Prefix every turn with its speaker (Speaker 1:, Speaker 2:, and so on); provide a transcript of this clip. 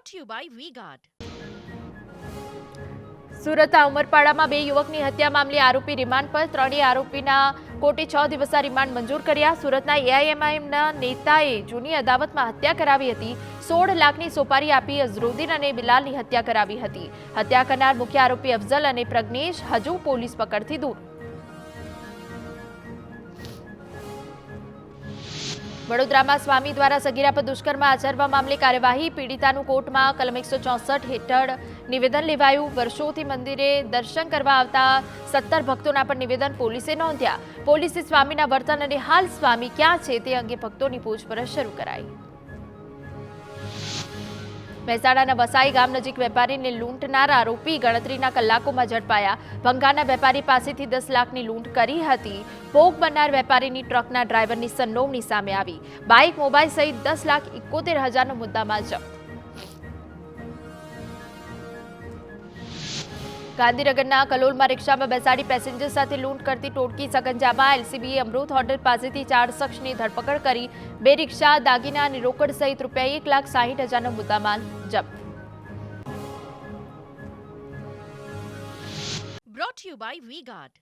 Speaker 1: brought to you by V-Guard.
Speaker 2: સુરતના ઉમરપાડામાં બે યુવકની હત્યા મામલે આરોપી રિમાન્ડ પર, ત્રણેય આરોપીના કોર્ટે 6 દિવસના રિમાન્ડ મંજૂર કર્યા। સુરતના એઆઈએમઆઈએમના નેતાએ જૂની અદાવતમાં હત્યા કરાવી હતી। 16 લાખની સોપારી આપી અઝરુદ્દીન અને બિલાલની હત્યા કરાવી હતી। હત્યા કરનાર મુખ્ય આરોપી અફઝલ અને પ્રજ્ઞેશ હજુ પોલીસ પકડથી દૂર। વડોદરામાં સ્વામી દ્વારા સગીરા પર દુષ્કર્મ આચરવા મામલે કાર્યવાહી। પીડિતાનું કોર્ટમાં કલમ 164 હેઠળ નિવેદન લેવાયું। વર્ષોથી મંદિરે દર્શન કરવા આવતા 17 ભક્તોના પણ નિવેદન પોલીસે નોંધ્યા। પોલીસે સ્વામીના વર્તન અને હાલ સ્વામી ક્યાં છે તે અંગે ભક્તોની પૂછપરછ શરૂ કરાઈ। મહેસાણાના વસાઈ ગામ નજીક વેપારીને લૂંટનાર આરોપી ગણતરીના કલાકોમાં ઝડપાયા। ભંગારના વેપારી પાસેથી 10 લાખની લૂંટ કરી હતી। ભોગ બનનાર વેપારીની ટ્રકના ડ્રાઈવરની સંડોવણી સામે આવી। બાઇક, મોબાઈલ સહિત 10,71,000નો મુદ્દામાલ જપ્ત। ગાંધીનગરના કલોલમાં રિક્ષામાં બેસાડી પેસેન્જર સાથે લૂંટ કરતી ટોળકી સગંજામાં। એલસીબીએ અમૃત હોટલ પાસેથી 4 શખ્સની ધરપકડ કરી। 2 રિક્ષા, દાગીના અને રોકડ સહિત ₹1,60,000નો મુદ્દામાલ જપ્ત।
Speaker 1: Brought to you by V-Guard.